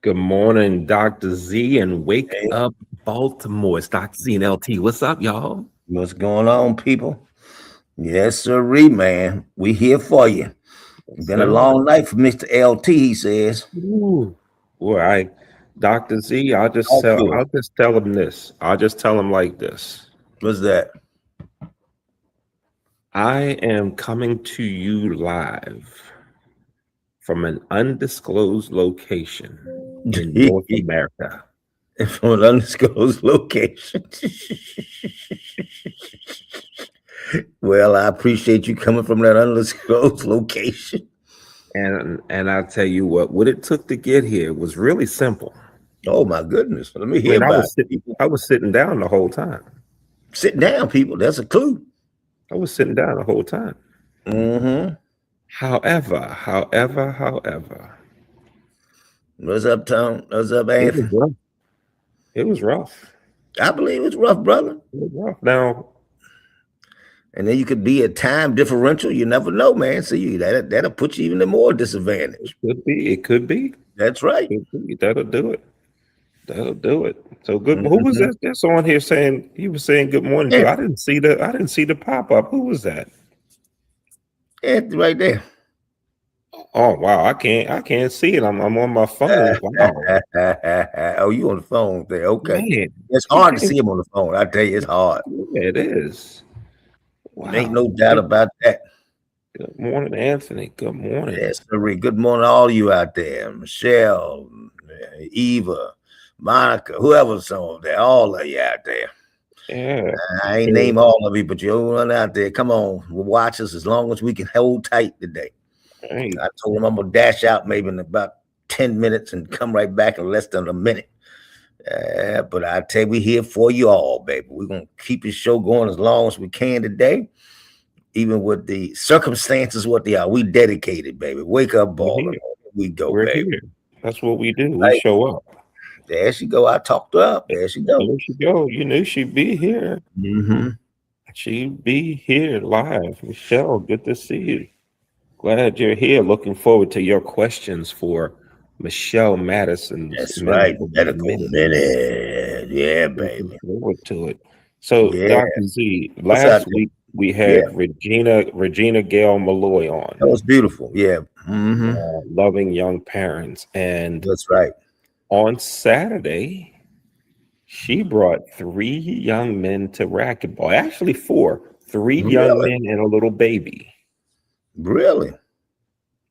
Good morning, Dr. Z, and Wake Hey, Up Baltimore. It's Dr. Z and LT. What's up, y'all? what's going on, people? Yes, sirree, man. We here for you. Yes, Been a sir. long night for Mr. LT, he says. Ooh. Boy, Dr. Z, Talk to him. I'll just tell him this. I'll just tell him like this. What's that? I am coming to you live from an undisclosed location in North America. From an undisclosed location. Well, I appreciate you coming from that undisclosed location. And I'll tell you what it took to get here was really simple. Oh my goodness. Let me I hear mean, about it, people. I was sitting down the whole time. Sit down, people. That's a clue. I was sitting down the whole time. Mm-hmm. However, What's up, Tom? What's up, it was Anthony? rough. It was rough. I believe it's rough, brother. It was rough. Now, And then you could be a time differential. You never know, man. So that'll put you even in more disadvantage. it could be. That's right. That'll do it. That'll do it. So good. Who was Mm-hmm. that that's on here saying he was saying good morning to? Yeah, I didn't see the pop-up. Who was that? Anthony right there. Oh wow, I can't see it. I'm on my phone. Wow. Oh, you on the phone there. Okay. Man, It's he hard to came. see him on the phone. I tell you, it's hard. Yeah, it is. Ain't Wow. no doubt about that. Good morning, Anthony. Good morning. Yes, sir. Good morning to all you out there. Michelle, Eva, Monica, whoever's on there, all of you out there. Yeah. I ain't name all of you, but you run out there. Come on, we'll watch us as long as we can hold tight today. Hey, I told him I'm gonna dash out maybe in about 10 minutes and come right back in less than a minute. But I tell you, we here for you all, baby. We're gonna keep this show going as long as we can today, even with the circumstances what they are. We dedicated, baby. Wake up, we're Baltimore. here. We go, We're baby. here. That's what we do. We Right show up. there, she go. I talked her up. There she go. There she go. You knew she'd be here. Mm-hmm. She'd be here live. Michelle, good to see you. Glad you're here. Looking forward to your questions for Michelle Madison's That's right. Medical Medical Minute. minute. Yeah, Looking baby. forward to it. So, Yeah. Dr. Z, What's out last there? week we Yeah. had Regina Gale Malloy That on, was beautiful. Yeah. Mm-hmm. loving young parents. And That's right. on Saturday, she brought 3 young men to racquetball. Actually, four. 3 young Really? men and a little baby Really?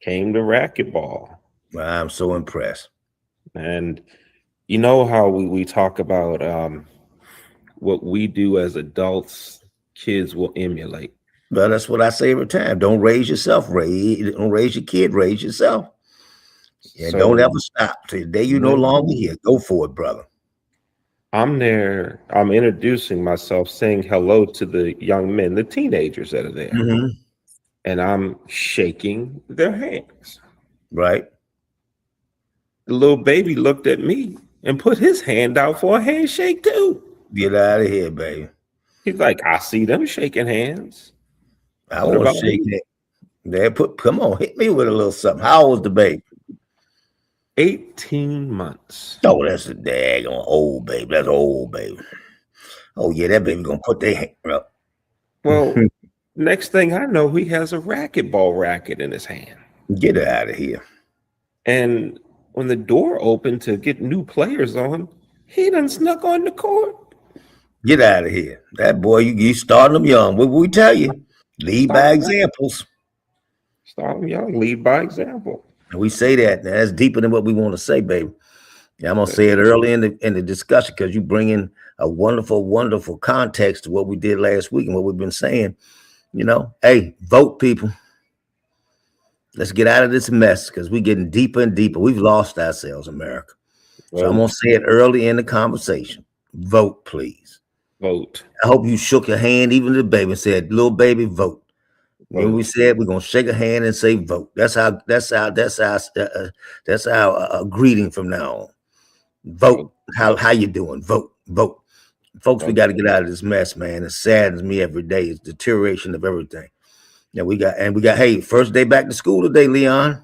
came to racquetball. I'm so impressed. And you know how we talk about what we do as adults, kids will emulate. Well, that's what I say every time. Don't raise yourself. Don't raise your kid. Raise yourself. And don't So ever stop. Till the day you no when longer here. Go for it, brother. I'm there, I'm introducing myself, saying hello to the young men, the teenagers that are there, Mm-hmm. and I'm shaking their hands. Right. The little baby looked at me and put his hand out for a handshake too. Get out of here, baby. He's like, I see them shaking hands. I What want about to shake me? it. Dad, come on, hit me with a little something. How old was the baby? 18 months. Oh, that's a daggone old baby. That's old baby. Oh yeah, that baby gonna put their hand up. Well, next thing I know, he has a racquetball racket in his hand. Get out of here. And when the door opened to get new players on, he done snuck on the court. Get out of here. That boy, you starting them young. What we tell you? Lead by Start him young. examples. Start him young. Lead by example. And we say that. Now, that's deeper than what we want to say, baby. Yeah, I'm gonna say it early in the discussion because you bring in a wonderful, wonderful context to what we did last week and what we've been saying. You know, hey, vote, people. Let's get out of this mess because we're getting deeper and deeper. We've lost ourselves, America. So I'm gonna Vote. say it early in the conversation. Vote, please. Vote. I hope you shook your hand, even to the baby, and said, "Little baby, vote." When we Vote. said we're gonna shake a hand and say vote. That's our greeting from now on. Vote. Vote. How you doing? Vote. Vote. Folks, we got to Okay. get out of this mess, man. It saddens me every day. It's deterioration of everything. Yeah, we got. Hey, first day back to school today, Leon.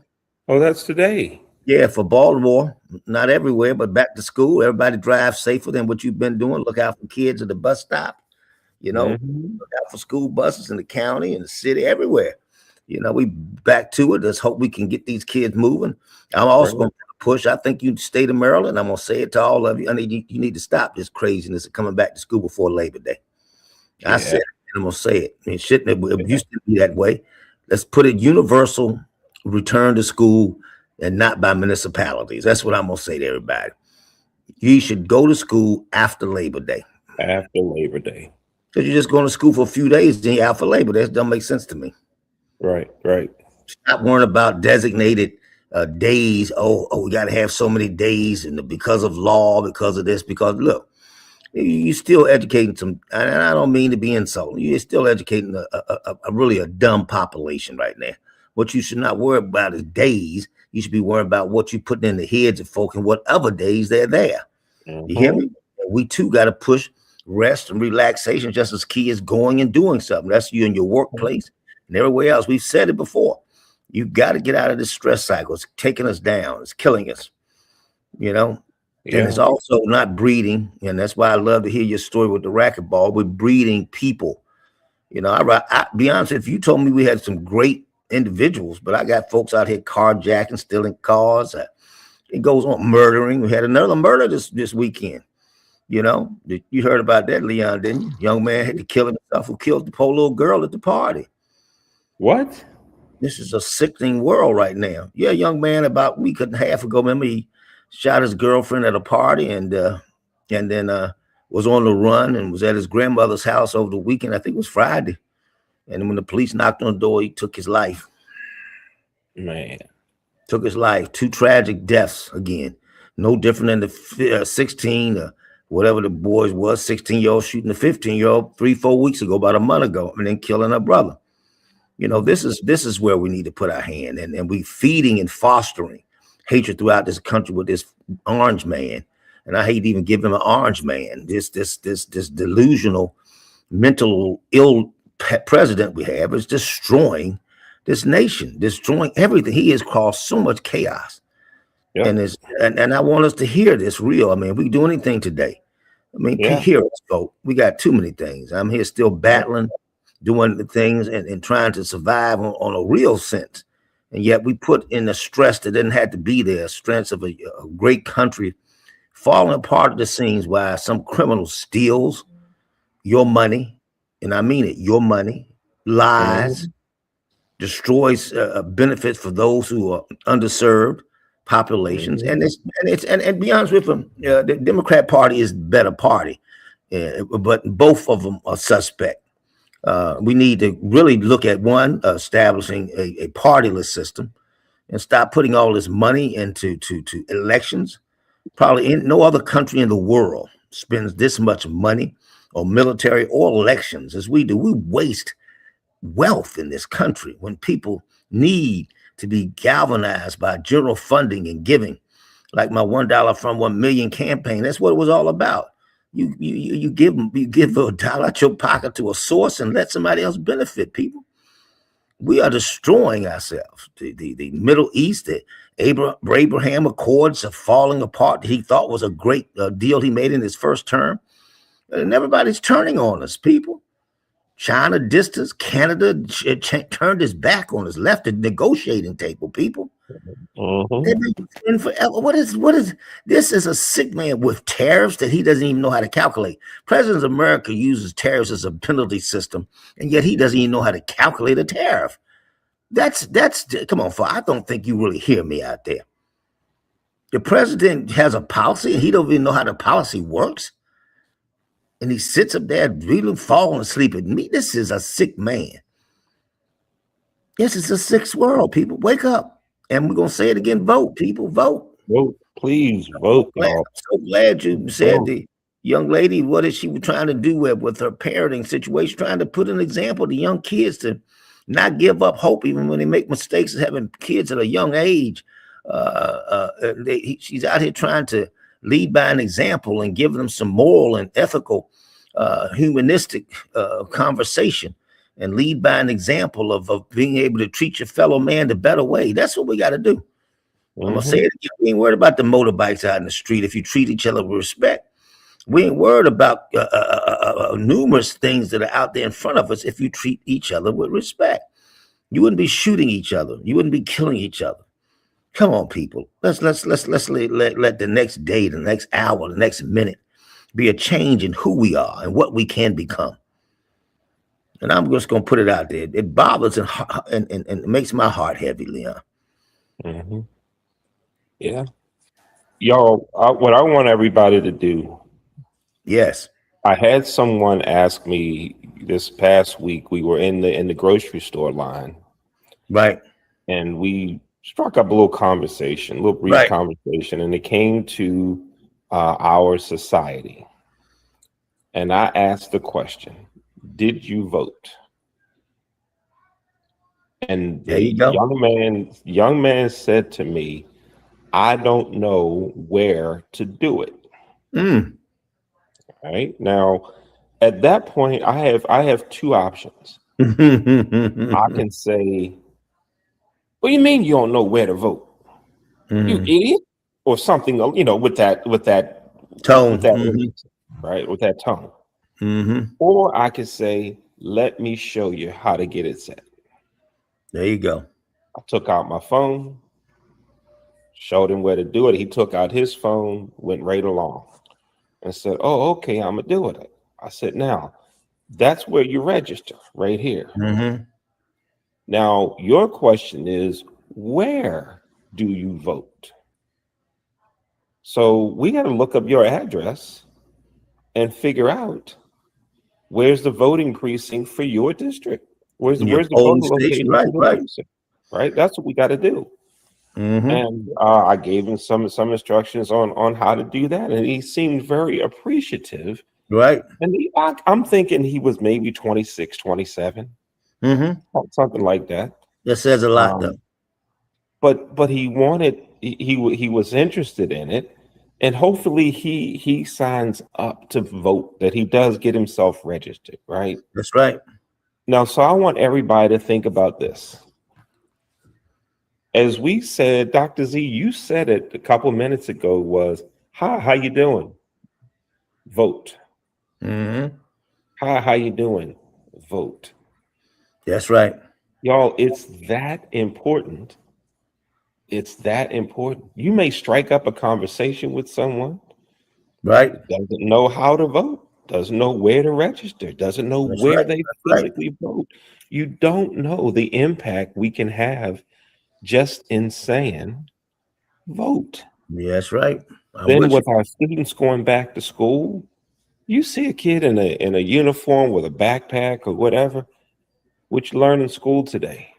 Oh, that's today. Yeah, for Baltimore, not everywhere, but back to school. Everybody drive safer than what you've been doing. Look out for kids at the bus stop. You know, Hmm. look out for school buses in the county and the city, everywhere. We back to it. Let's hope we can get these kids moving. I'm Right. also going to push. I think you state of Maryland. I'm going to say it to all of you. I need you need to stop this craziness of coming back to school before Labor Day. I said Yeah. it, and I'm going to say it. It shouldn't have, it Yeah. used to be that way. Let's put it universal return to school and not by municipalities. That's what I'm going to say to everybody. You should go to school after Labor Day. After Labor Day. Because you're just going to school for a few days, then you're out for Labor Day. That doesn't make sense to me. Right. Right. Stop worrying about designated days. Oh, we got to have so many days, and because of law, because of this, because look, you're still educating some, and I don't mean to be insulting. You're still educating a really a dumb population right now. What you should not worry about is days. You should be worrying about what you're putting in the heads of folk and what other days they're there. You hear Hmm. me? We too got to push rest and relaxation just as key as going and doing something. That's you in your workplace and everywhere else. We've said it before. You got to get out of this stress cycle. It's taking us down. It's killing us, you know? And it's Yeah. also not breeding. And that's why I love to hear your story with the racquetball. We're breeding people. Be honest, if you told me we had some great individuals, but I got folks out here carjacking, stealing cars. It goes on murdering. We had another murder this weekend. You heard about that, Leon, didn't you? Young man had to kill himself who killed the poor little girl at the party. What? This is a sickening world right now. Yeah, young man about a week and a half ago, remember he shot his girlfriend at a party and then was on the run and was at his grandmother's house over the weekend. I think it was Friday. And when the police knocked on the door, he took his life. Man. Took his life. Two tragic deaths again. No different than the 16, whatever the boys was, 16-year-old shooting a 15-year-old 3-4 weeks ago, about a month ago, and then killing her brother. This is where we need to put our hand, and we feeding and fostering hatred throughout this country with this orange man. And I hate to even give him an orange man. This delusional, mental ill president we have is destroying this nation, destroying everything. He has caused so much chaos. Yep. And I want us to hear this real. I mean, we do anything today. I mean, Yeah. hear us, folks. We got too many things. I'm here still Yep. battling, doing the things and trying to survive on a real sense. And yet we put in the stress that didn't have to be there, stress of a great country falling apart at the seams while some criminal steals your money, and I mean it, your money, lies, Mhm. destroys benefits for those who are underserved populations, Mhm. and be honest with them, the Democrat Party is the better party, but both of them are suspect. We need to really look at one establishing a partyless system and stop putting all this money into to elections. Probably no other country in the world spends this much money on military or elections as we do. We waste wealth in this country when people need to be galvanized by general funding and giving, like my $1 from 1 million campaign. That's what it was all about. You give a dollar out your pocket to a source and let somebody else benefit. People, we are destroying ourselves. The Middle East, the Abraham Accords are falling apart. He thought was a great deal he made in his first term, and everybody's turning on us. People, China distance, Canada turned his back on us, left the negotiating table. People, Mhm. they've been friends forever. What is this? Is a sick man with tariffs that he doesn't even know how to calculate. President of America uses tariffs as a penalty system, and yet he doesn't even know how to calculate a tariff. That's come on, I don't think you really hear me out there. The president has a policy, and he don't even know how the policy works, and he sits up there really falling asleep at me. This is a sick man. This is a sick world. People, wake up. And we're gonna say it again. Vote, people, vote. Vote, please vote, y'all. I'm so glad you said Vote. the young lady, what is she trying to do with her parenting situation, trying to put an example to young kids to not give up hope even when they make mistakes, having kids at a young age. She's out here trying to lead by an example and give them some moral and ethical, humanistic conversation, and lead by an example of being able to treat your fellow man the better way. That's what we got to do. I'm gonna say Mm-hmm. it again. We ain't worried about the motorbikes out in the street if you treat each other with respect. We ain't worried about numerous things that are out there in front of us if you treat each other with respect. You wouldn't be shooting each other. You wouldn't be killing each other. Come on, people. Let's let the next day, the next hour, the next minute be a change in who we are and what we can become. And I'm just gonna put it out there. It bothers and makes my heart heavy, Leon. Mm-hmm. Yeah. Y'all, what I want everybody to do, Yes. I had someone ask me this past week. We were in the grocery store line, Right. and we struck up a little conversation, a little brief Right. conversation, and it came to our society. And I asked the question, "Did you vote?" And There the you go. young man said to me, "I don't know where to do it." Mm. Right now, at that point, I have two options. I Mm. can say, "What do you mean you don't know where to vote? You idiot," or something, with Tone. that Hmm. urgency, right, with that tone. Hmm. Or I could say, "Let me show you how to get it set." There you go. I took out my phone, showed him where to do it. He took out his phone, went right along, and said, "Oh, okay, I'm gonna do it." I said, "Now, that's where you register, right here." Hmm. Now, your question is, where do you vote? So we got to look up your address and figure out where's the voting precinct for your district. Where's the Your where's the polling voting station. location Right. for your Right. precinct? Right? That's what we got to do. Hmm. And I gave him some instructions on how to do that, and he seemed very appreciative. Right. And I'm thinking he was maybe 26, 27, Hmm. something like that. That says a lot, though. Um, but he wanted he was interested in it, and hopefully he signs up to vote, that he does get himself registered, right? That's right. Now, so I want everybody to think about this. As we said, Dr. Z, you said it a couple minutes ago, was, "Hi, how you doing? Vote." Hmm. "Hi, how you doing? Vote." That's right. Y'all, it's that important. It's that important. You may strike up a conversation with someone Right. that doesn't know how to vote, doesn't know where to register, doesn't know That's where right. they That's right. physically vote. You don't know the impact we can have just in saying vote. Yeah, that's right. I'm Then with you. with our students going back to school, you see a kid in a uniform with a backpack or whatever. What you learn in school today?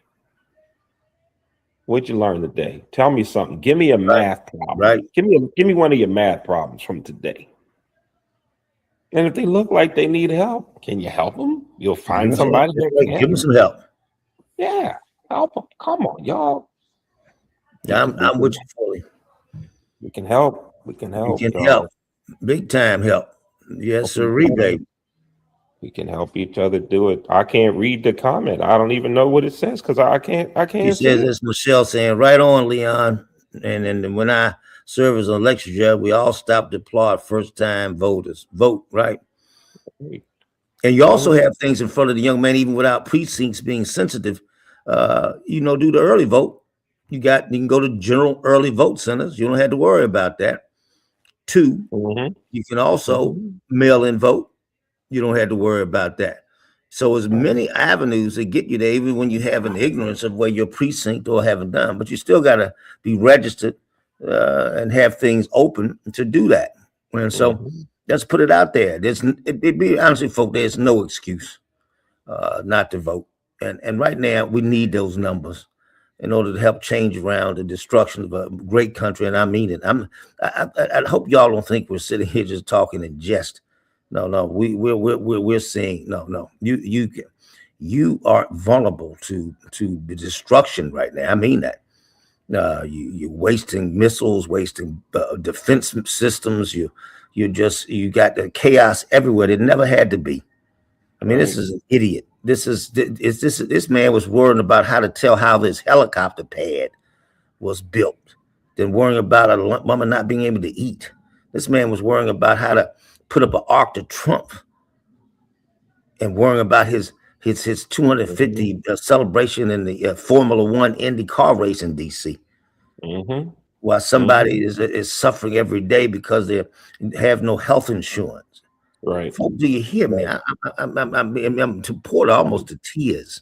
What'd you learn today? Tell me something. Give me a Right. math problem. Right. Give me one of your math problems from today. And if they look like they need help, can you help them? You'll Give find them some. somebody That's that right. Give them can. some help. Yeah, help them. Come on, y'all. We Yeah, can we I'm with can you fully. we can help. We can We help, can help. y'all. Big time help. Yes, Help each sir, other. baby. We can help each other do it. I can't read the comment. I don't even know what it says because I She can't says see it. it's Michelle saying, right on, Leon. And then when I serve as an election judge, we all stop to applaud first time voters. Vote, right? And you also Mhm. have things in front of the young man, even without precincts being sensitive. Do the early vote. You can go to general early vote centers. You don't have to worry about that. Two, Mhm. you can also Mhm. mail in vote. You don't have to worry about that. So as Mhm. many avenues that get you there, even when you have an ignorance of where your precinct or haven't done, but you still got to be registered and have things open to do that. And so Mhm. let's put it out there. It be honestly, folks, there's no excuse not to vote. And right now we need those numbers in order to help change around the destruction of a great country. And I mean it. I hope y'all don't think we're sitting here just talking in jest. No, no, we're saying no, no. You are vulnerable to the destruction right now. I mean that. You're wasting missiles, wasting defense systems. You got the chaos everywhere. It never had to be. I mean, this Right. is an idiot. This man was worrying about how to tell how this helicopter pad was built, than worrying about a woman not being able to eat. This man was worrying about how to put up an arc to Trump, and worrying about his Mm-hmm. 250 celebration in the Formula One Indy car race in DC, Mm-hmm. while Mm-hmm. somebody is suffering every day because they have no health insurance. Right. Folks, do you hear me? Right. I'm to Porter almost to tears.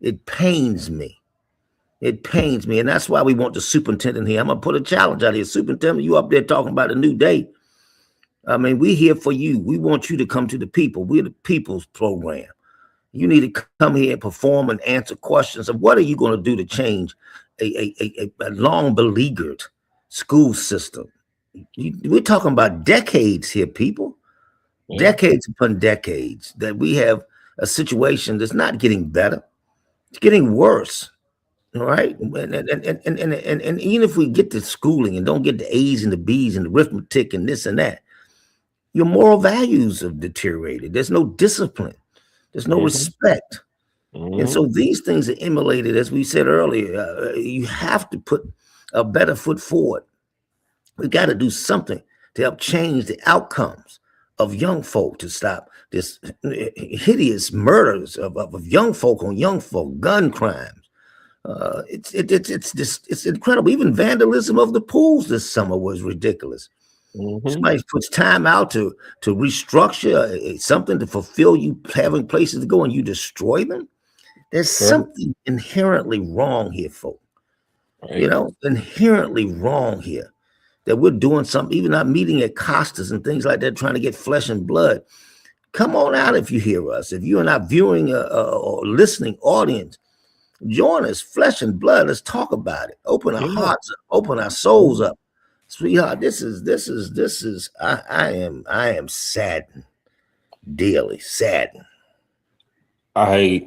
It pains me. It pains me. And that's why we want the superintendent here. I'm going to put a challenge out here. Superintendent, you up there talking about a new day. I mean, we here for you. We want you to come to the people. We're the people's program. You need to come here and perform and answer questions of what are you going to do to change a long beleaguered school system. We're talking about decades here, people. Yeah. Decades upon decades that we have a situation that's not getting better. It's getting worse. All right. And even if we get to schooling and don't get the A's and the B's and the arithmetic and this and that, your moral values have deteriorated. There's no discipline. There's no Mm-hmm. respect. And Mm-hmm. so these things are emulated, as we said earlier. You have to put a better foot forward. We got to do something to help change the outcomes of young folk, to stop this hideous murders of young folk on young folk, gun crimes. It's incredible. Even vandalism of the pools this summer was ridiculous. Mm-hmm. Somebody puts time out to restructure something to fulfill you having places to go, and you destroy them. There's Right. something inherently wrong here, folks. Right. Inherently wrong here, that we're doing something, even not meeting at Costas and things like that, trying to get flesh and blood. Come on out if you hear us. If you're not viewing or listening audience, join us, flesh and blood. Let's talk about it. Open our Yeah. hearts up, open our souls up. Sweetheart, this is I am saddened, dearly saddened. I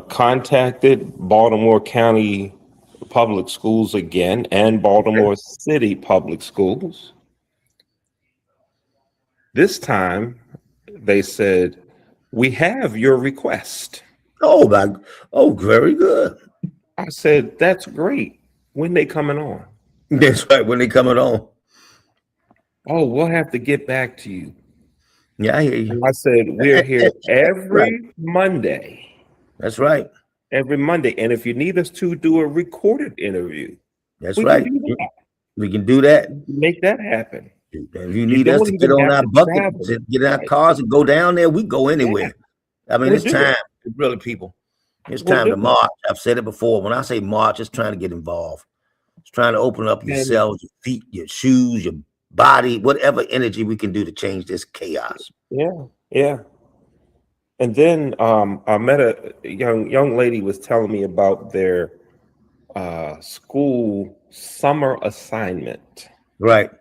contacted Baltimore County Public Schools again and Baltimore City Public Schools. This time they said, "We have your request." Oh my, oh, very good. I said, "That's great. When they coming on?" That's right. When they coming on. "Oh, we'll have to get back to you." Yeah, I hear you. And I said, "We're here Right. every Monday. That's right. Every Monday. And if you need us to do a recorded interview, That's we can right. do that. We can do that. We can make that happen. If you You need us don't to get even on have our to bucket, travel." get in our Right. cars and go down there, we go Yeah, anywhere. I mean, we'll it's do time. it. Really, people. It's We'll time do to it. march. I've said it before. When I say march, it's trying to get involved. It's trying to open up And yourselves, your feet, your shoes, your body, whatever energy we can do to change this chaos. yeah, yeah. And then I met a young lady was telling me about their school summer assignment, Right.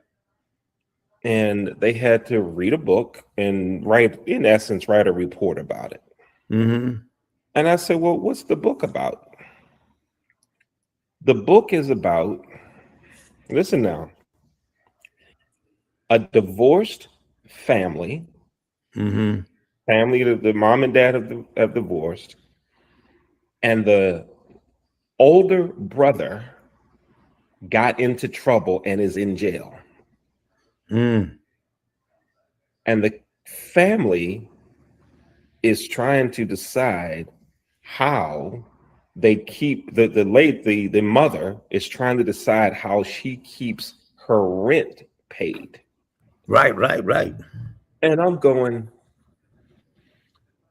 and they had to read a book and write, in essence, write a report about it. Mm-hmm. And I said, "Well, what's the book about?" The book is about, listen now, a divorced family, Mm-hmm. family that the mom and dad have divorced, and the older brother got into trouble and is in jail. Mm. And the family is trying to decide how they keep the mother is trying to decide how she keeps her rent paid. Right, right, right. And I'm going,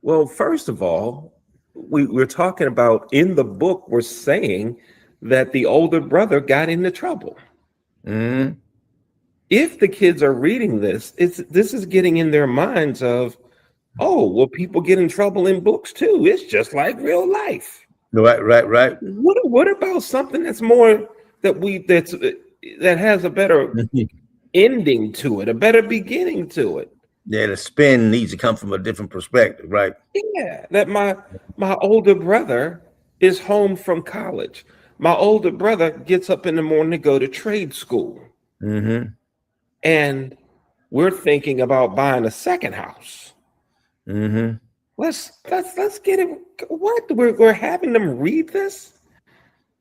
well, first of all, we're talking about, in the book, we're saying that the older brother got into trouble. Mm-hmm. If the kids are reading this, this is getting in their minds of, oh, well, people get in trouble in books too. It's just like real life. Right, right, right. What about something that's more that has a better ending to it, a better beginning to it? Yeah, the spin needs to come from a different perspective, right? Yeah, that my older brother is home from college. My older brother gets up in the morning to go to trade school, Mm-hmm. and we're thinking about buying a second house. Mm-hmm. Let's get it. What we're having them read this?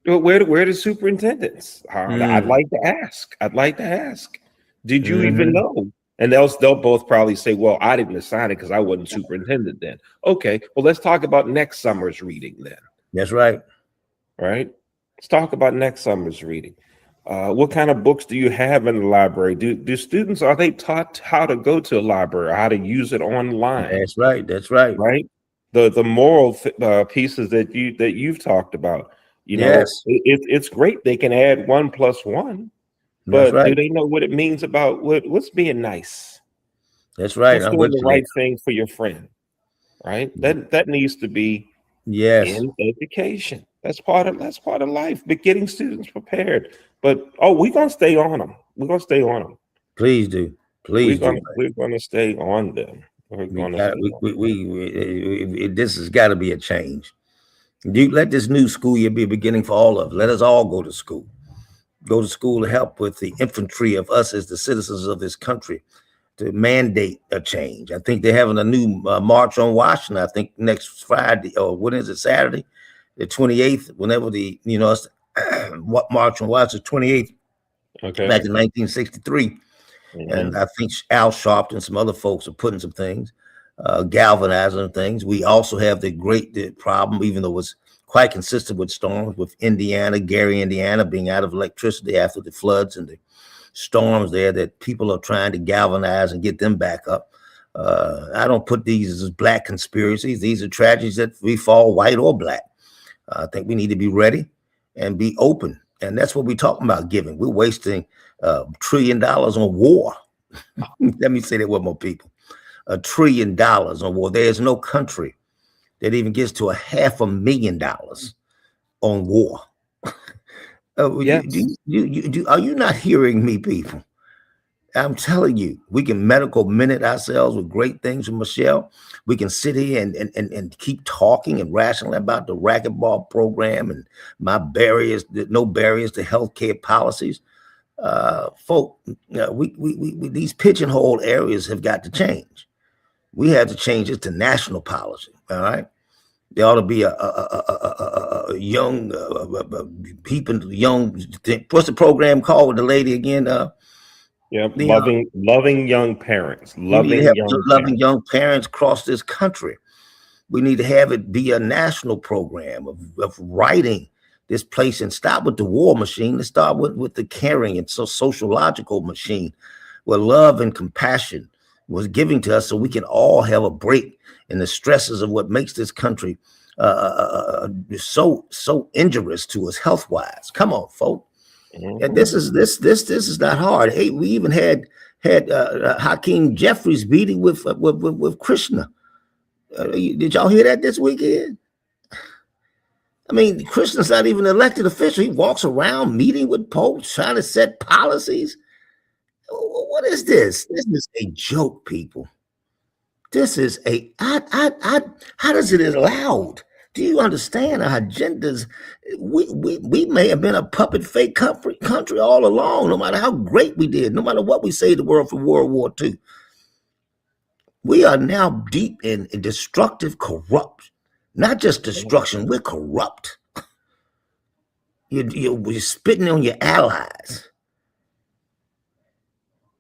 Where the superintendents? I'd Mm-hmm. like to ask. I'd like to ask. Did you even Mm-hmm. know? And they'll both probably say, "Well, I didn't assign it because I wasn't superintendent then." Okay, well, let's talk about next summer's reading then. That's right. Right? Let's talk about next summer's reading. What kind of books do you have in the library? Do students are they taught how to go to a library, how to use it online? That's right. That's right. Right? The moral pieces that you've talked about. Yes. It's great. They can add 1 plus 1, That's but do right. they know what it means about what's being nice? That's right. What's I'm doing with the you there. right thing for your friend? Right? That needs to be Yes. in education. That's part of life. But getting students prepared. But oh, we're gonna stay on them. We're gonna stay on them. Please do. We're Please do. gonna we're gonna stay on them. We're We gonna got stay on. this has got to be a change. You let this new school year be a beginning for all of us. Let us all go to school. Go to school to help with the infantry of us as the citizens of this country to mandate a change. I think they're having a new march on Washington. I think next Friday or when is it? Saturday, the 28th. Whenever it's what march on Washington 28th Okay. back in 1963. And Hmm. I think Al Sharpton and some other folks are putting some things, galvanizing things. We also have the problem, even though it's quite consistent with storms, with Indiana, Gary, Indiana, being out of electricity after the floods and the storms there, that people are trying to galvanize and get them back up. I don't put these as black conspiracies. These are tragedies that we fall white or black. I think we need to be ready and be open. And that's what we're talking about giving. We're wasting $1 trillion on war. Let me say that one more people. $1 trillion on war. There is no country that even gets to $500,000 on war. Yes. Are you not hearing me, people? I'm telling you, we can medical minute ourselves with great things from Michelle. We can sit here and keep talking and rationally about the racquetball program and my barriers, no barriers to healthcare policies. Folk, these pigeonhole areas have got to change. We have to change it to national policy. All right. There ought to be a young people, young. What's the program called with the lady again? Yeah. Leon. Loving young parents. We need to Loving have young loving parents. young parents across this country. We need to have it be a national program of writing this place and stop with the war machine. Let's start with the caring and sociological machine where love and compassion was giving to us so we can all have a break in the stresses of what makes this country so injurious to us health wise. Come on, folks. And Hmm. this is not hard. Hey, we even had Hakeem Jeffries meeting with Krishna. Did y'all hear that this weekend? I mean, Krishna's not even an elected official. He walks around meeting with popes, trying to set policies. What is this? This is a joke, people. This is how does it allowed? Do you understand our agendas? We may have been a puppet fake country all along, no matter how great we did, no matter what we say the world from World War II. We are now deep in destructive, corrupt, not just destruction, we're corrupt. You're spitting on your allies.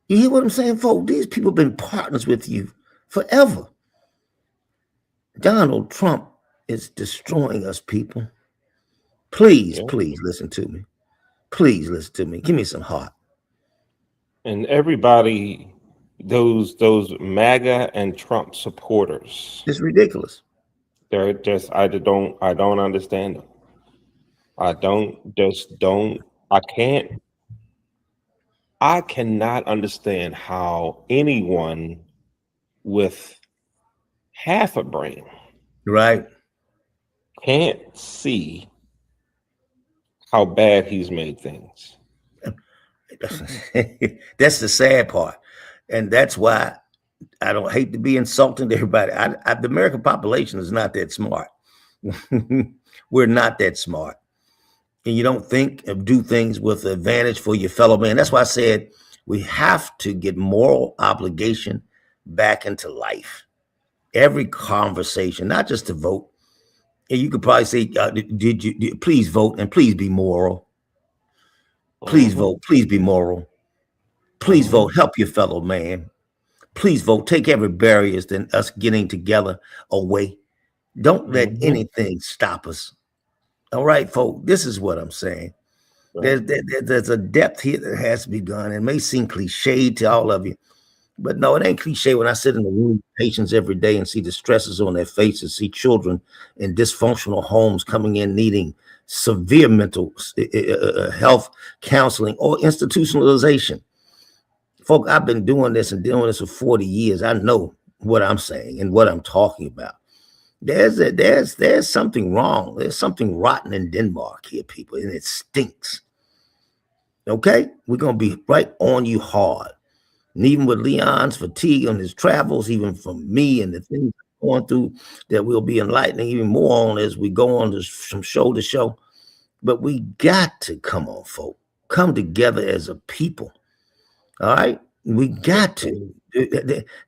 You hear what I'm saying, folks? These people have been partners with you forever. Donald Trump is destroying us, people. Please, Yeah. please listen to me. Please listen to me. Give me some heart. And everybody, those MAGA and Trump supporters, It's ridiculous. they're just I don't understand them. I don't just don't I cannot understand how anyone with half a brain Right? can't see how bad he's made things. That's the sad part. And that's why I don't hate to be insulting to everybody. The American population is not that smart. We're not that smart. and you don't think and do things with advantage for your fellow man. That's why I said we have to get moral obligation back into life. Every conversation, not just to vote. And you could probably say, please vote and please be moral. Please Mm-hmm. vote. Please be moral. Please Mm-hmm. vote. Help your fellow man. Please vote. Take every barriers than us getting together away. Don't let Mm-hmm. anything stop us. All right, folks. This is what I'm saying. Right. There's a depth here that has to be done. It may seem cliche to all of you, but no, it ain't cliche when I sit in the room with patients every day and see the stresses on their faces, see children in dysfunctional homes coming in needing severe mental health counseling or institutionalization. Folk, I've been doing this and doing this for 40 years. I know what I'm saying and what I'm talking about. There's something wrong. There's something rotten in Denmark here, people, and it stinks. Okay? We're gonna be right on you hard. And even with Leon's fatigue on his travels, even from me and the things I'm going through, that we'll be enlightening even more on as we go on this, from show to show. But we got to come on, folk. Come together as a people. All right, we got to.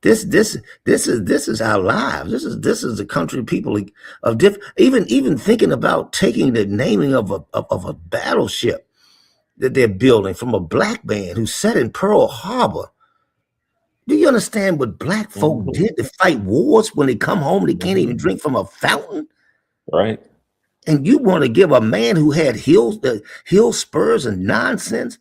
This is our lives. This is the country of people of even thinking about taking the naming of a battleship that they're building from a black man who sat in Pearl Harbor. Do you understand what black folk Mm-hmm. did to fight wars when they come home they can't Mm-hmm. even drink from a fountain? Right. And you want to give a man who had heel spurs and nonsense,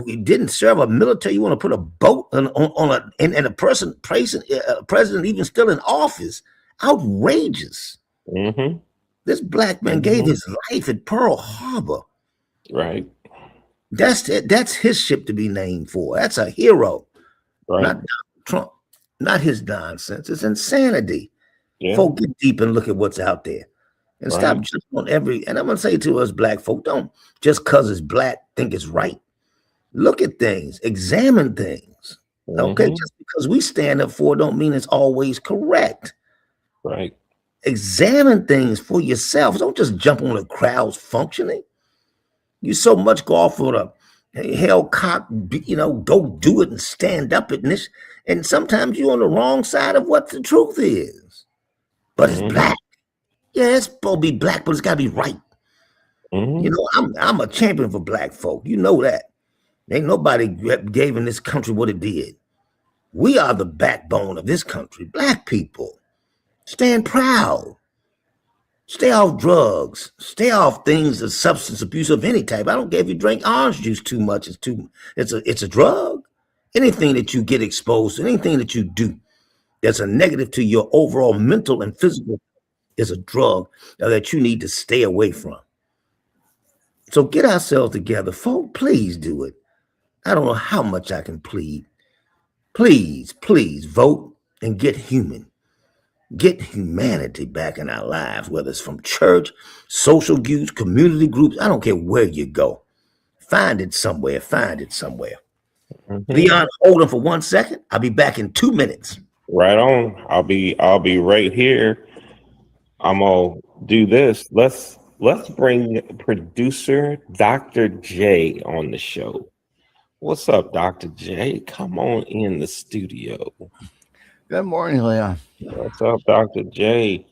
we didn't serve a military. You want to put a boat on a and a president even still in office? Outrageous! Mm-hmm. This black man gave Mm-hmm. his life at Pearl Harbor. Right. That's it. That's his ship to be named for. That's a hero, Right. not Donald Trump, not his nonsense. It's insanity. Yeah. Folk, get deep and look at what's out there, and stop Right. just on every. And I'm gonna say to us, black folk, don't just cause it's black think it's right. Look at things, examine things. Okay, Mm-hmm. just because we stand up for it don't mean it's always correct. Right. Examine things for yourself. Don't just jump on the crowd's functioning. You so much go off for the hell cock, go do it and stand up in this. And sometimes you're on the wrong side of what the truth is. But it's Mm-hmm. black. Yeah, it's supposed to be black, but it's gotta be right. Mm-hmm. I'm a champion for black folk. You know that. Ain't nobody gave in this country what it did. We are the backbone of this country. Black people. Stand proud. Stay off drugs. Stay off things of substance abuse of any type. I don't care if you drink orange juice too much. It's a drug. Anything that you get exposed to, anything that you do that's a negative to your overall mental and physical is a drug that you need to stay away from. So get ourselves together, folks. Please do it. I don't know how much I can plead. Please vote and get human. Get humanity back in our lives, whether it's from church, social groups, community groups. I don't care where you go. Find it somewhere. Find it somewhere. Mm-hmm. Leon, hold on for 1 second. I'll be back in 2 minutes. Right on. I'll be right here. I'm gonna do this. Let's bring producer Dr. J on the show. What's up, Dr. J? Come on in the studio. Good morning, Leon. What's up, Dr. J?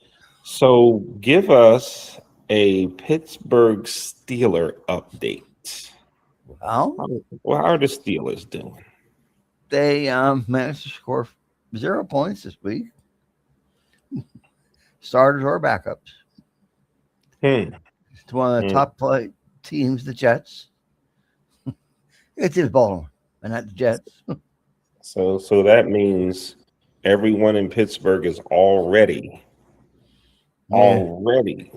So give us a Pittsburgh Steeler update. Well, How are the Steelers doing? they managed to score 0 points this week, starters or backups. Hmm. It's one of the Hmm. top play teams, the Jets. It's in Baltimore, and not the Jets. So that means everyone in Pittsburgh is Yeah. already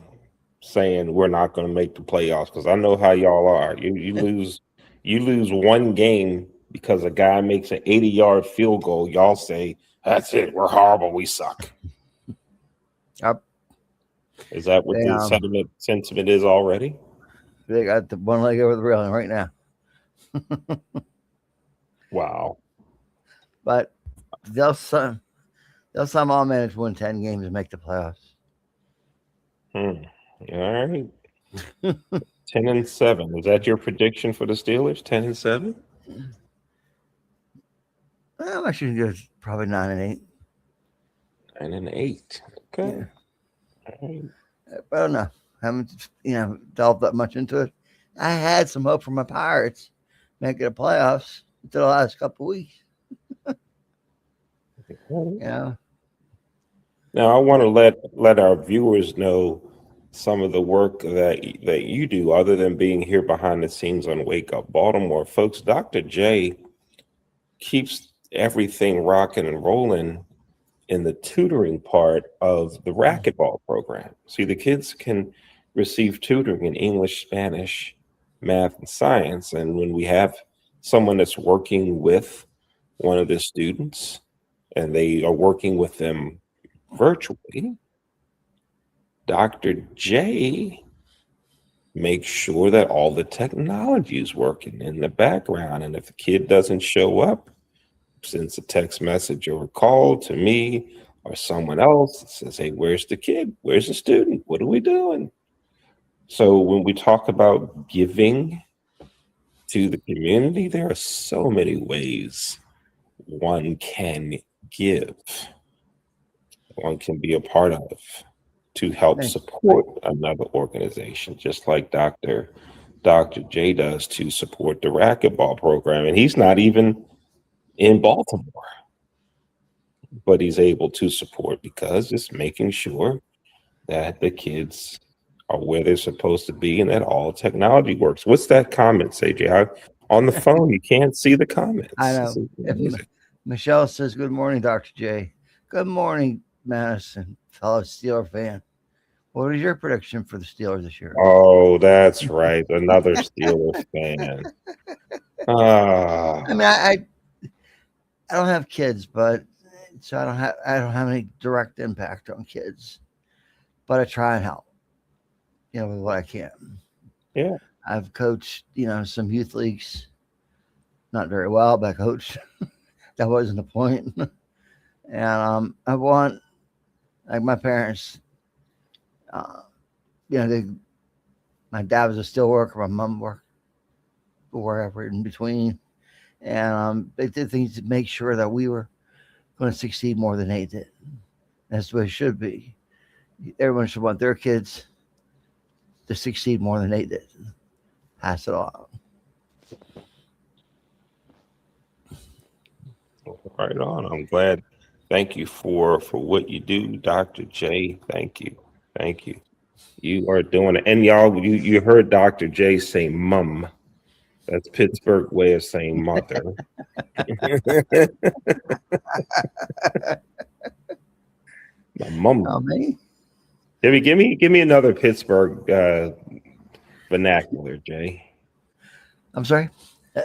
saying we're not going to make the playoffs because I know how y'all are. You lose one game because a guy makes an 80-yard field goal. Y'all say that's it. We're horrible. We suck. Yep. Is that what They, the sentiment is already? they got the one leg over the railing right now. Wow. But they'll somehow manage to win 10 games and make the playoffs. Hmm. All right. 10-7. Is that your prediction for the Steelers? 10-7. Well, I should go probably 9-8. 9-8. Okay. Yeah, All right. but I don't know. Haven't delved that much into it. I had some hope for my Pirates making the playoffs until the last couple of weeks. You know, Now I want to let our viewers know some of the work that you do, other than being here behind the scenes on Wake Up Baltimore, folks. Dr. J keeps everything rocking and rolling in the tutoring part of the racquetball program. See, the kids can receive tutoring in English, Spanish, math, and science. And when we have someone that's working with one of the students and they are working with them virtually, Dr. J makes sure that all the technology is working in the background. And if the kid doesn't show up, sends a text message or a call to me or someone else that says, hey, where's the kid? Where's the student? What are we doing? So when we talk about giving to the community, there are so many ways one can give, one can be a part of to help thanks. support another organization, just like Dr. J does to support the racquetball program. And he's not even in Baltimore, but he's able to support because it's making sure that the kids are where they're supposed to be and that all technology works. What's that comment say, Jay? On the phone, you can't see the comments. I This know. is If amazing. Michelle says, "Good morning, Dr. J." Good morning, Madison, fellow Steeler fan. What is your prediction for the Steelers this year? Oh, that's right. Another Steelers fan. Ah, I mean, I don't have kids, but so I don't have any direct impact on kids, but I try and help, with what I can. yeah. I've coached, some youth leagues, not very well, but I coached. That wasn't the point. And I want, like my parents, uh, my dad was a steel worker, my mom worked wherever in between, and they did things to make sure that we were going to succeed more than they did. That's the way it should be. Everyone should want their kids to succeed more than they did. Pass it on. Right on. I'm glad. Thank you for what you do, Dr. J. Thank you. Thank you. You are doing it. And y'all, you heard Dr. J say mum. That's Pittsburgh way of saying mother. My mum. Oh, me? Give me another Pittsburgh vernacular, Jay. I'm sorry.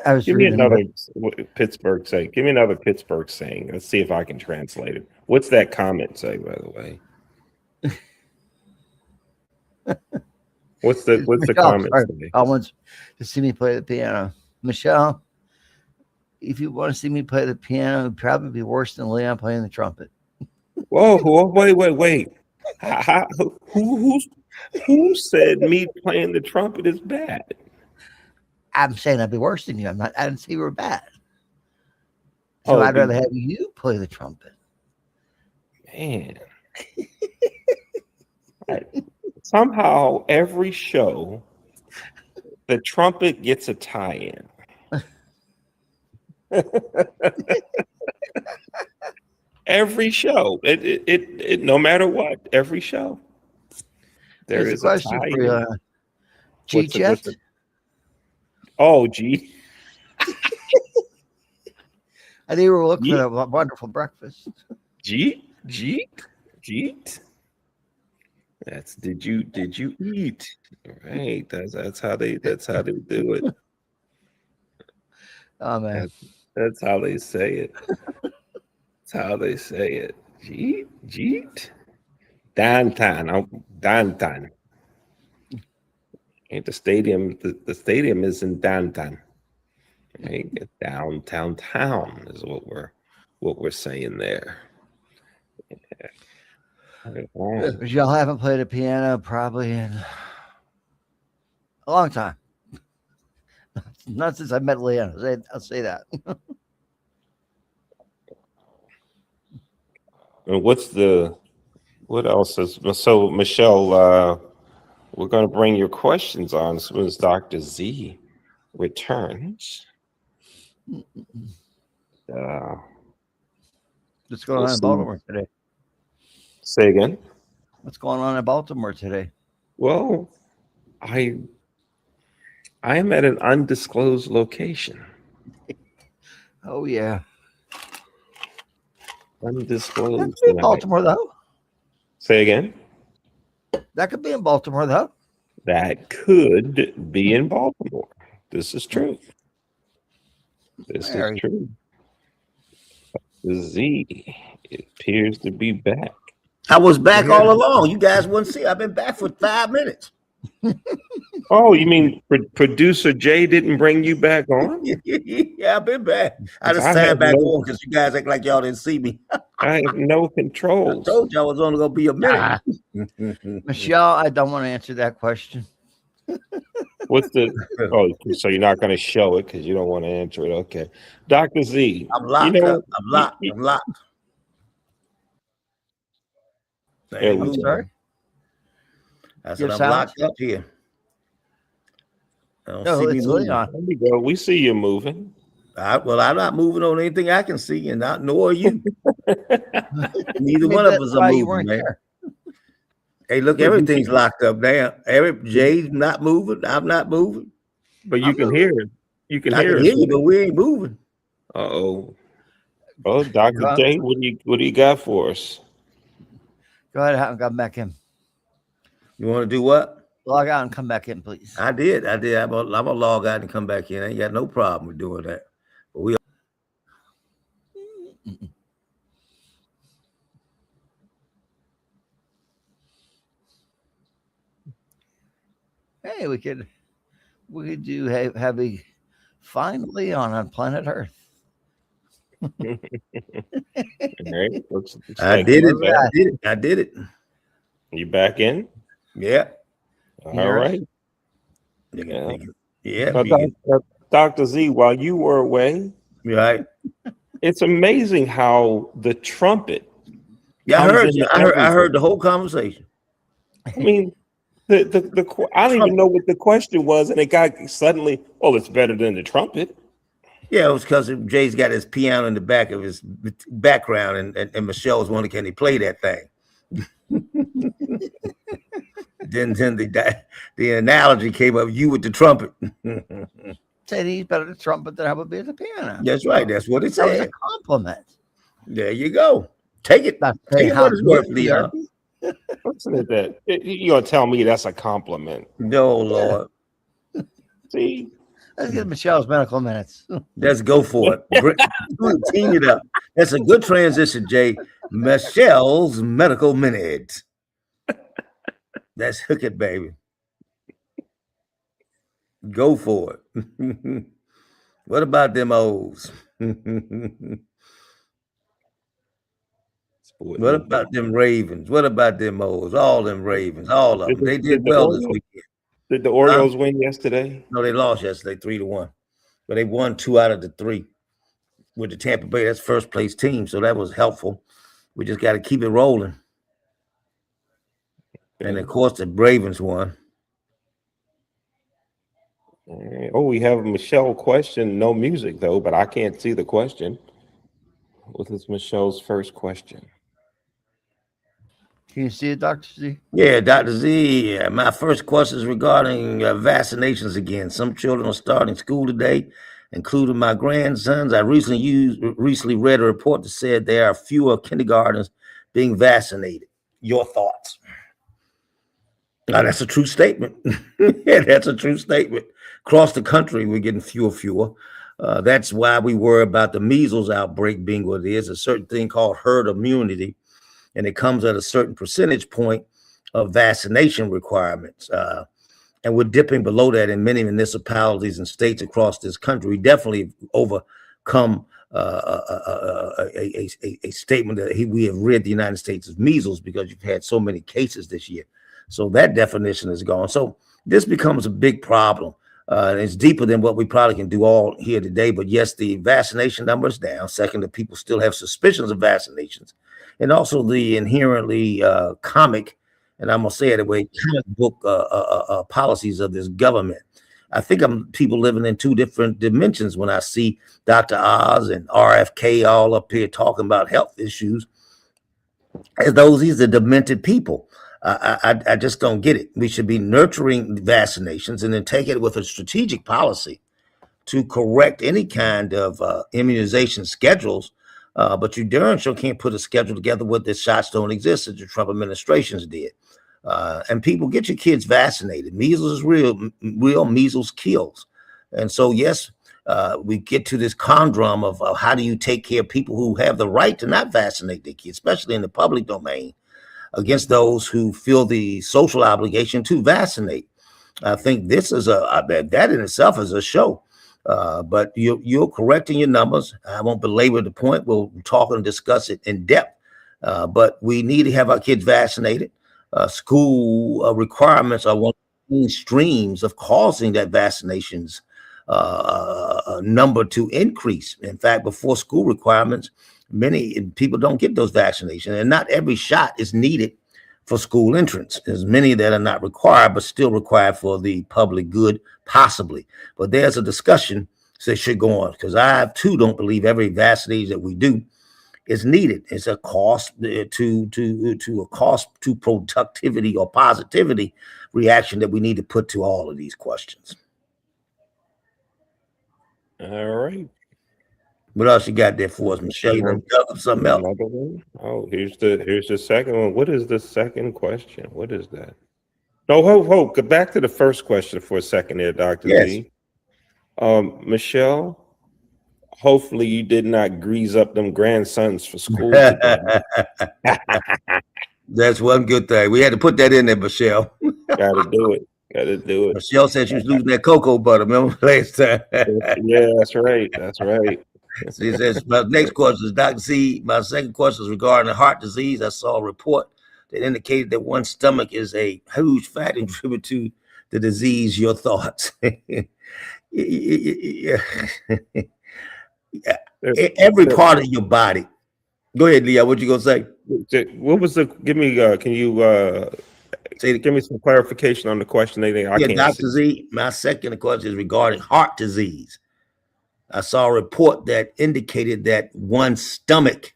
I was Give me reading another what Pittsburgh saying. Give me another Pittsburgh saying. Let's see if I can translate it. What's that comment say, by the way? What's the Michelle. comment Sorry, say? I want to see me play the piano. Michelle, if you want to see me play the piano, it'd probably be worse than Leon playing the trumpet. Whoa, wait. Who who said me playing the trumpet is bad? I'm saying I'd be worse than you. I didn't say you were bad. So Oh, I'd rather have you play the trumpet. man. I- Somehow every show the trumpet gets a tie-in. Every show. It no matter what, every show. There Here's a is a question for you. tie-in. Cheat What's yet? it? Oh, gee. I think we were looking for Yeet, that wonderful breakfast. Jeet. That's did you eat? Right. That's how they do it. Oh man. That, that's how they say it. That's how they say it. Jeet. Downtown. Downtown. Ain't the stadium the stadium is in downtown. Right? Downtown town is what we're saying there. Right on. Y'all haven't played a piano probably in A long time. Not since I met Leanna. I'll say that. And what else is so Michelle? We're going to bring your questions on as soon as Dr. Z returns. Uh, What's going we'll on in see. Baltimore today? Say again. What's going on in Baltimore today? Well, I am at an undisclosed location. Oh yeah, that Undisclosed could be in tonight. Baltimore though. Say again. That could be in Baltimore though. That could be in Baltimore. This is true. This is Mary. true. The Z appears to be back. I was back Yeah. all along. You guys wouldn't see. I've been back for 5 minutes. Oh, you mean producer Jay didn't bring you back on? Yeah, I've been back. I just I signed have back no, on because you guys act like y'all didn't see me. I have no I controls. told y'all it was only gonna be a minute. Ah, Michelle, I don't want to answer that question. What's the? Oh, so you're not going to show it because you don't want to answer it. Okay, Dr. Z. I'm locked up. I'm locked. you- I'm locked. There we I'm go. sorry. I said Your I'm silence? locked up here. I don't No, see me it's moving. Leon. There we go. We see you moving. Well, I'm not moving on anything I can see, and not nor are you. Neither Maybe one of that's us are why you moving, weren't man. there. Hey, look, But you everything's locked up now. Jay's not moving. I'm not moving. But you I'm can moving. hear it. You can I hear can us. hear you, but we ain't moving. Uh-oh. Oh, Dr. Go, J, what do you got for us? go ahead and come back in. You want to do what? Log out and come back in, please. I did. I'm gonna log out and come back in. I ain't got no problem with doing that. But we Hey, we could do have a finally on planet Earth. All right. Let's I take did a it. look at I did it. I did it. You back in? Yeah. All Hear us? right. Yeah. Yeah. Yeah. Now, Dr. Z, while you were away, Right. it's amazing how the trumpet Yeah, I comes heard you. into I heard everything. the whole conversation. I mean, I don't even know what the question was, and it got suddenly, oh, it's better than the trumpet. Yeah, it was because Jay's got his piano in the back of his background, and Michelle was wondering, can he play that thing? then the analogy came up, you with the trumpet. Said he's better at trumpet than I would be at the piano. That's right. That's what it That was a said. compliment. There you go. Take it. Not Take saying it how what it's worth, good we are. Leon. Listen to that. You're going to tell me that's a compliment. No, Lord. See? Let's get Michelle's medical minutes. Let's go for it. Team it up. That's a good transition, Jay. Michelle's medical minute. Let's hook it, baby. Go for it. What about them O's? What about them Ravens? What about them O's? All them Ravens, all of them. They did well this weekend. Did the Orioles win yesterday? No, they lost yesterday 3-1. But they won 2 out of the 3 with the Tampa Bay. That's first place team. So that was helpful. We just got to keep it rolling. And of course, the Ravens won. Oh, we have a Michelle question. No music, though, but I can't see the question. What is Michelle's first question? Can you see it, Dr. Z? Yeah, Dr. Z, my first question is regarding vaccinations again. Some children are starting school today, including my grandsons. I recently read a report that said there are fewer kindergartners being vaccinated. Your thoughts? Now, that's a true statement. Yeah, that's a true statement. Across the country, we're getting fewer. That's why we worry about the measles outbreak being what it is, a certain thing called herd immunity. And it comes at a certain percentage point of vaccination requirements. And we're dipping below that in many municipalities and states across this country. We definitely overcome a statement that we have rid the United States of measles because you've had so many cases this year. So that definition is gone. So this becomes a big problem. It's deeper than what we probably can do all here today. But yes, the vaccination number is down. Second, that people still have suspicions of vaccinations, and also the inherently comic, and I'm gonna say it away, comic book policies of this government. I think I'm people living in two different dimensions when I see Dr. Oz and RFK all up here talking about health issues as those these are demented people. I just don't get it. We should be nurturing vaccinations and then take it with a strategic policy to correct any kind of immunization schedules. But you darn sure can't put a schedule together where the shots don't exist as the Trump administrations did. And people, get your kids vaccinated. Measles is real measles kills. And so, yes, we get to this conundrum of how do you take care of people who have the right to not vaccinate their kids, especially in the public domain, against those who feel the social obligation to vaccinate. I think this is that in itself is a show. But you're correcting your numbers. I won't belabor the point. We'll talk and discuss it in depth. But we need to have our kids vaccinated. School requirements are one of the streams of causing that vaccinations number to increase. In fact, before school requirements, many people don't get those vaccinations, and not every shot is needed for school entrance. There's many that are not required, but still required for the public good, possibly. But there's a discussion that should go on, because I too don't believe every vaccination that we do is needed. It's a cost to a cost to productivity or positivity reaction that we need to put to all of these questions. All right. What else you got there for us, Michelle? You want to tell us something else? Another one? Oh, here's the second one. What is the second question? What is that? No, hold. Go back to the first question for a second there, Dr. Yes. Z. Michelle, hopefully you did not grease up them grandsons for school today. That's one good thing. We had to put that in there, Michelle. Gotta do it. Gotta do it. Michelle said she was losing that cocoa butter. Remember last time? Yeah, that's right. That's right. She says, my next question is, Dr. C, my second question is regarding heart disease. I saw a report that indicated that one's stomach is a huge fat contributor to the disease. Your thoughts? Every part of your body. Go ahead, Leah. What you gonna say? What was the? Give me. Can you give me some clarification on the question? I can't. Dr. Z, my second question is regarding heart disease. I saw a report that indicated that one's stomach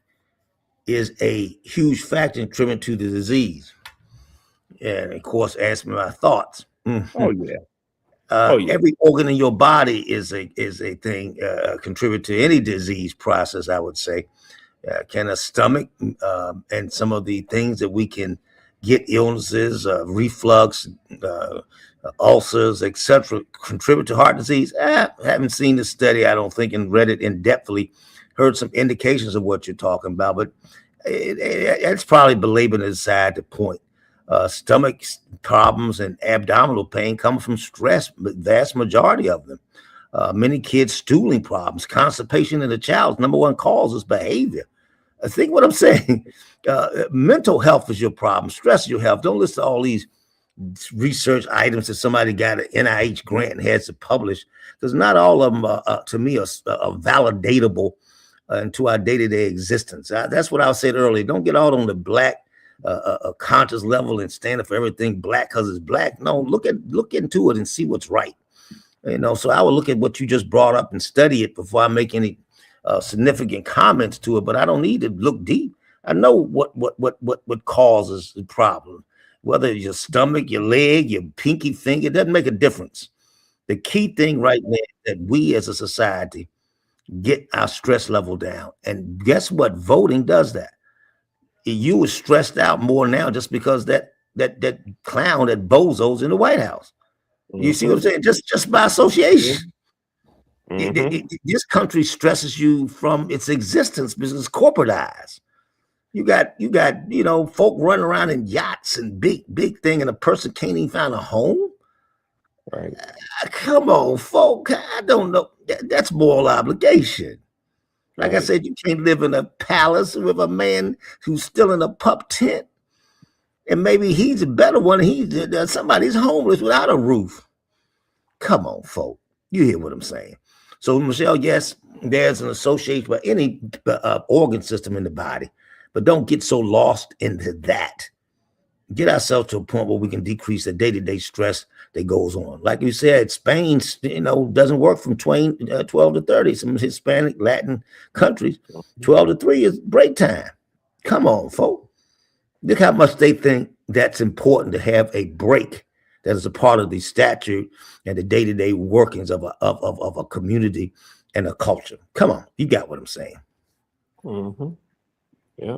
is a huge factor contributing to the disease. And of course, asked me my thoughts. Oh yeah. Every organ in your body is a thing contribute to any disease process, I would say. Can a stomach and some of the things that we can get illnesses, reflux, ulcers, etc., contribute to heart disease? Haven't seen the study, I don't think, and read it in depthly. Heard some indications of what you're talking about, but it's probably belaboring aside the point. Stomach problems and abdominal pain come from stress, but vast majority of them. Many kids stooling problems, constipation in the child's number one cause is behavior. I think what I'm saying, mental health is your problem. Stress is your health. Don't listen to all these research items that somebody got an NIH grant and has to publish, because not all of them, to me, are validatable into our day-to-day existence. That's what I said earlier. Don't get out on the black conscious level and stand for everything black because it's black. No, look into it and see what's right. So I would look at what you just brought up and study it before I make any significant comments to it. But I don't need to look deep. I know what causes the problem. Whether it's your stomach, your leg, your pinky finger, it doesn't make a difference. The key thing right now is that we as a society get our stress level down. And guess what? Voting does that. You were stressed out more now just because that clown, that bozo's in the White House. You see what I'm saying? Just by association. This country stresses you from its existence because it's corporatized. You got folk running around in yachts and big thing, and a person can't even find a home. Right. Come on, folk. I don't know. That's moral obligation. Like I said, you can't live in a palace with a man who's still in a pup tent. And maybe he's a better one. Somebody's homeless without a roof. Come on, folk. You hear what I'm saying? So, Michelle, yes, there's an association with any organ system in the body, but don't get so lost into that. Get ourselves to a point where we can decrease the day-to-day stress that goes on. Like you said, Spain, doesn't work from 12 to 30. Some Hispanic, Latin countries, 12 to 3 is break time. Come on, folks. Look how much they think that's important to have a break that is a part of the statute and the day-to-day workings of a community and a culture. Come on, you got what I'm saying. Mm-hmm. Yeah.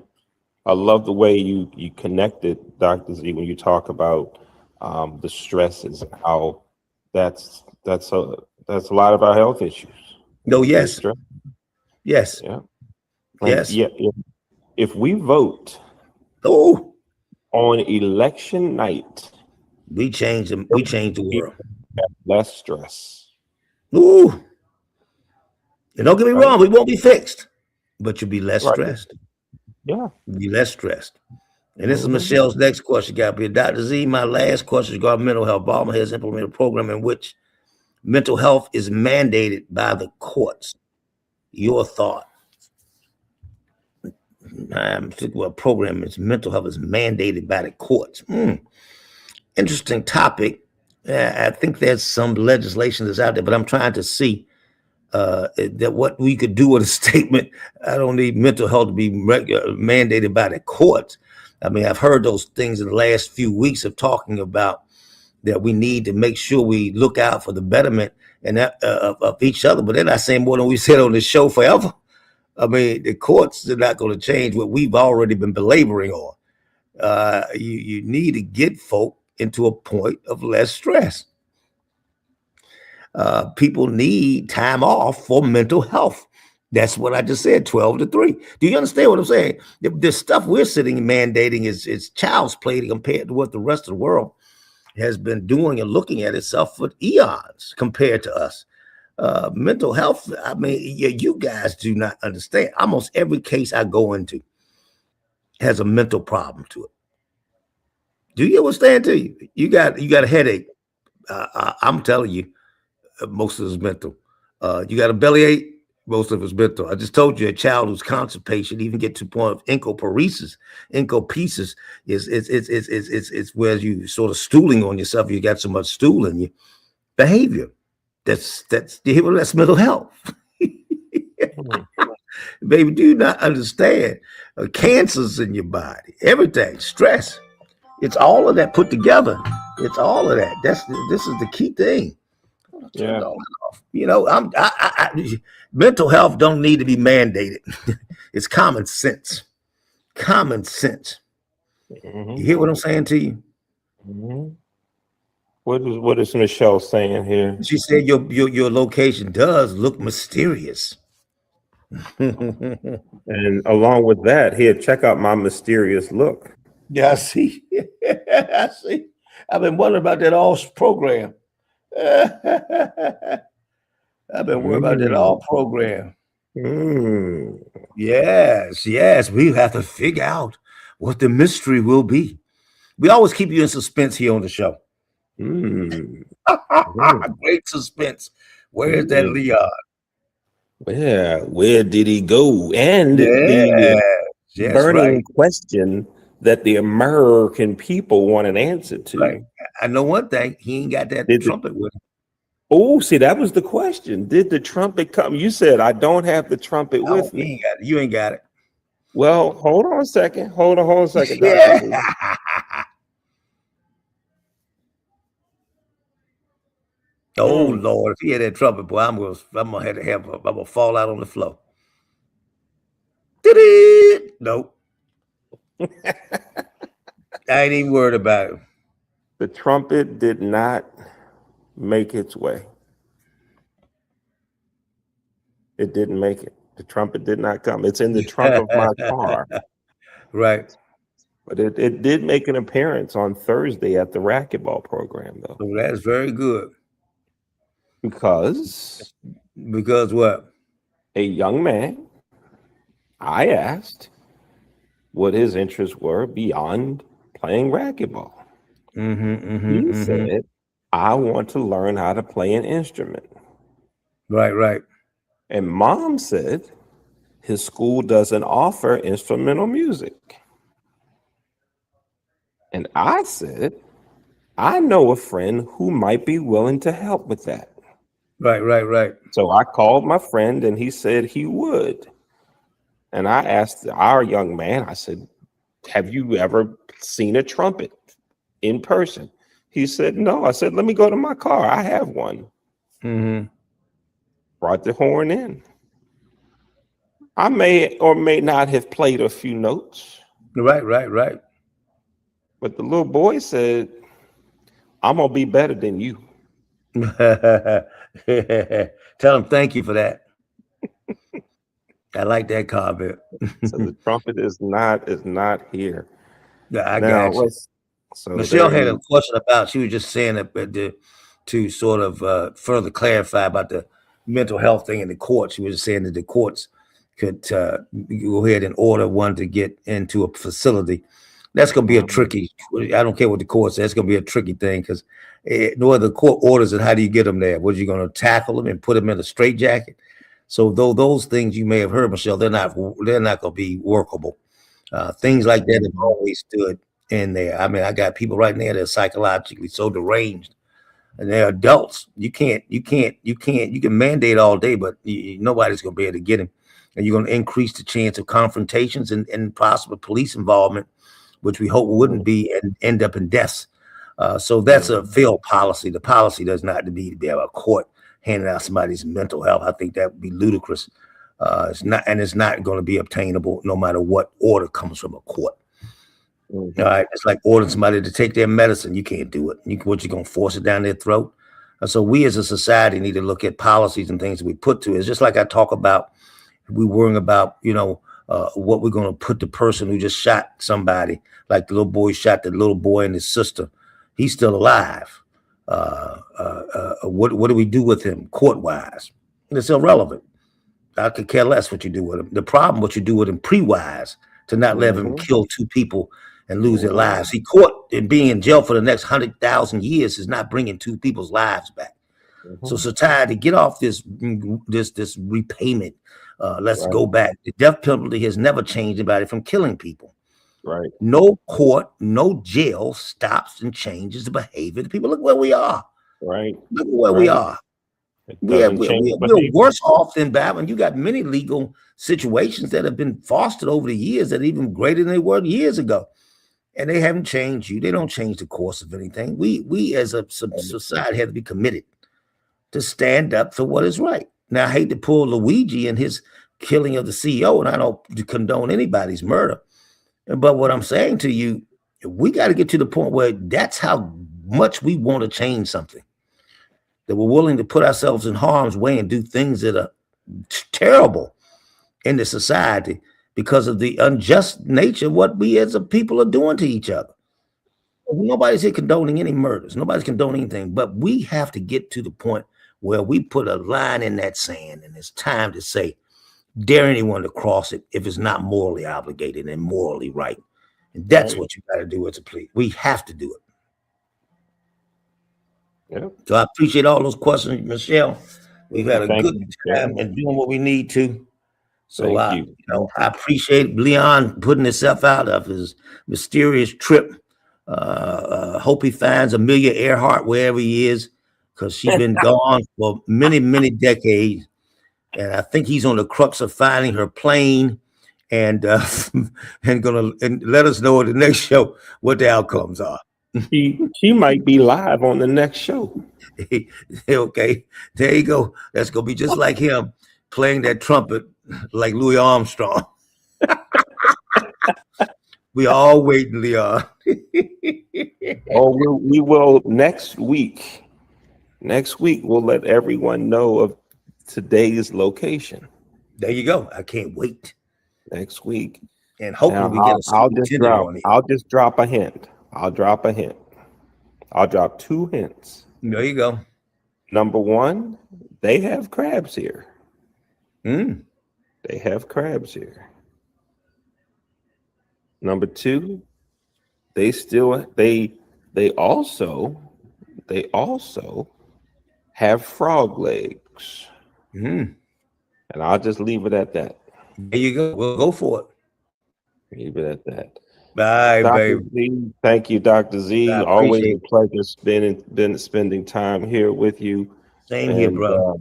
I love the way you connected, Dr. Z, when you talk about the stresses and how that's a lot of our health issues. No, yes. Stress. Yes. Yeah. Yes. Yeah. If we vote on election night, we change the world. Less stress. Ooh. And don't get me wrong, we won't be fixed, but you'll be less stressed. Yeah. You'll be less stressed. And this is Michelle's next question. Got to be Dr. Z. My last question regarding mental health. Baltimore has implemented a program in which mental health is mandated by the courts. Your thought? Particular program is mental health is mandated by the courts. Interesting topic. I think there's some legislation that's out there, but I'm trying to see that what we could do with a statement. I don't need mental health to be mandated by the courts. I mean, I've heard those things in the last few weeks of talking about that we need to make sure we look out for the betterment and of each other. But they're not saying more than we said on this show forever. I mean, the courts are not going to change what we've already been belaboring on. You need to get folk into a point of less stress. People need time off for mental health. That's what I just said, 12 to 3. Do you understand what I'm saying? The stuff we're sitting and mandating is child's play compared to what the rest of the world has been doing and looking at itself for eons compared to us. Mental health, I mean, you guys do not understand. Almost every case I go into has a mental problem to it. Do you understand? To you? You got a headache. I'm telling you, most of it's mental. You got a bellyache. Most of it's mental. I just told you a child who's constipation even get to the point of incoparesis. Incoparesis is where you sort of stooling on yourself. You got so much stool in you. Behavior. That's mental health. Baby, do you not understand? Cancers in your body, everything, stress. It's all of that put together. It's all of that. This is the key thing. Yeah. Mental health don't need to be mandated. It's common sense. Common sense. You hear what I'm saying to you? What is Michelle saying here? She said your location does look mysterious. And along with that, here, check out my mysterious look. Yeah, I see. I see. I've been wondering about that all program. I've been worried about that all program. Yes. We have to figure out what the mystery will be. We always keep you in suspense here on the show. Great suspense. Where is that Leon? Where did he go? And the burning question that the American people want an answer to. Right. I know one thing. He ain't got that trumpet with him. Oh, see, that was the question. Did the trumpet come? You said, I don't have the trumpet with me. You ain't got it. Well, hold on a second. Hold on a second. Yeah. Oh Lord, if he had that trumpet, boy, I'm gonna fall out on the floor. Nope. I ain't even worried about it. The trumpet did not make its way. It didn't make it. The trumpet did not come. It's in the trunk of my car. Right. But it did make an appearance on Thursday at the racquetball program, though. Oh, that's very good. Because what? A young man, I asked what his interests were beyond playing racquetball. He Mm-hmm. said, I want to learn how to play an instrument. Right. And mom said his school doesn't offer instrumental music. And I said, I know a friend who might be willing to help with that. Right. So I called my friend and he said he would. And I asked our young man, I said, have you ever seen a trumpet in person? He said, no. I said, let me go to my car. I have one. Mm-hmm. Brought the horn in. I may or may not have played a few notes, Right. but the little boy said, I'm going to be better than you. Tell him thank you for that. I like that comment. So the trumpet is not here. Yeah, I Now got you. let's so Michelle there had a you question about, she was just saying that to sort of further clarify about the mental health thing in the courts. She was saying that the courts could go ahead and order one to get into a facility. That's going to be a um, tricky, I don't care what the court says, that's going to be a tricky thing because no other court orders it. How do you get them there? What, are you going to tackle them and put them in a straitjacket? So though those things you may have heard, Michelle, they're not going to be workable. Things like that have always stood in there. I mean, I got people right now that are psychologically so deranged, and they're adults. You can mandate all day, but nobody's going to be able to get him. And you're going to increase the chance of confrontations and possible police involvement, which we hope wouldn't be and end up in deaths. So that's a failed policy. The policy does not need to be a court handing out somebody's mental health. I think that would be ludicrous. It's not going to be obtainable no matter what order comes from a court. All right, it's like ordering somebody to take their medicine. You can't do it. What, you gonna force it down their throat? So we as a society need to look at policies and things that we put to it. It's just like I talk about. We worrying about what we're gonna put the person who just shot somebody, like the little boy shot the little boy and his sister. He's still alive. What do we do with him court wise? It's irrelevant. I could care less what you do with him. The problem, what you do with him pre-wise, to not let him kill two people and lose their lives. He caught and being in jail for the next 100,000 years is not bringing two people's lives back. So society, get off this repayment. Let's go back. The death penalty has never changed anybody from killing people. right. No court, no jail stops and changes the behavior of the people. Look where we are. Right. Look where we Right. are. It We're, doesn't we're, change we're behavior. worse off than bad. When you got many legal situations that have been fostered over the years that are even greater than they were years ago, and they haven't changed you. They don't change the course of anything. We as a society have to be committed to stand up for what is right. Now, I hate to pull Luigi and his killing of the CEO, and I don't condone anybody's murder. But what I'm saying to you, we got to get to the point where that's how much we want to change something, that we're willing to put ourselves in harm's way and do things that are terrible in the society because of the unjust nature of what we as a people are doing to each other. Nobody's here condoning any murders. Nobody's condoning anything. But we have to get to the point where we put a line in that sand, and it's time to say, dare anyone to cross it if it's not morally obligated and morally right. And that's Right. what you got to do as a police. We have to do it. Yeah. So I appreciate all those questions, Michelle. We've had a Thank good you. time Yeah. and doing what we need to. So Thank I, you. I appreciate Leon putting himself out of his mysterious trip. Hope he finds Amelia Earhart wherever he is, because she's been gone for many, many decades, and I think he's on the crux of finding her plane, and and let us know at the next show what the outcomes are. She might be live on the next show. Okay, there you go. That's gonna be just like him playing that trumpet like Louis Armstrong. We all waiting, Leon. Oh, we will next week. Next week, we'll let everyone know of today's location. There you go. I can't wait. Next week. And hopefully Now we get a superintendent on here. I'll just drop a hint. I'll drop a hint. I'll drop two hints. There you go. Number one, they have crabs here. Mm. They have crabs here. Number two, they still they also have frog legs, Mm. and I'll just leave it at that. There you go. We'll go for it. Leave it at that. Bye, Dr. baby. Z, thank you, Dr. I Z. Always appreciate a it. pleasure spending time here with you. Same here, And bro.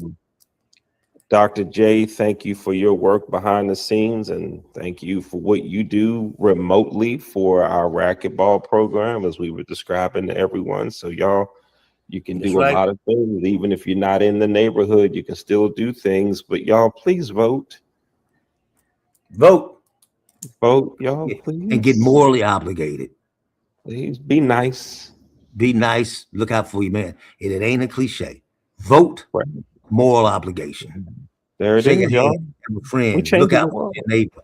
Dr. J, thank you for your work behind the scenes, and thank you for what you do remotely for our racquetball program, as we were describing to everyone. So y'all, you can That's do a right. lot of things, even if you're not in the neighborhood. You can still do things. But y'all, please vote. Vote Vote, y'all, and get please. morally obligated. Please be nice. Be nice. Look out for you, man. And it ain't a cliche. Vote, Right. moral obligation. There it Shake a is, y'all. hand, have a We friend. Look changing the out for world. your neighbor.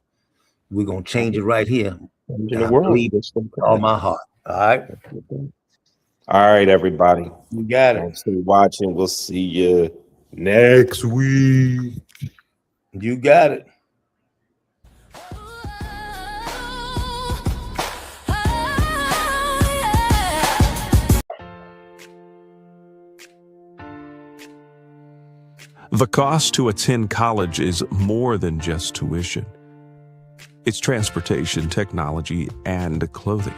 We're going to change it right here. Changing And the I world. believe with all my heart. All right. All right, everybody. You got it. Thanks for watching. We'll see you next week. You got it. The cost to attend college is more than just tuition. It's transportation, technology, and clothing.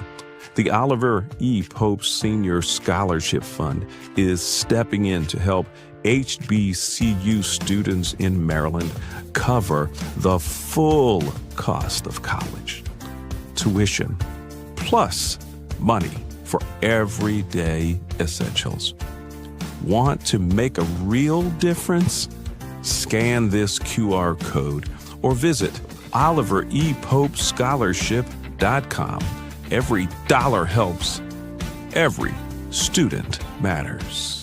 The Oliver E. Pope Senior Scholarship Fund is stepping in to help HBCU students in Maryland cover the full cost of college. Tuition, plus money for everyday essentials. Want to make a real difference? Scan this QR code or visit oliverepopescholarship.com. Every dollar helps. Every student matters.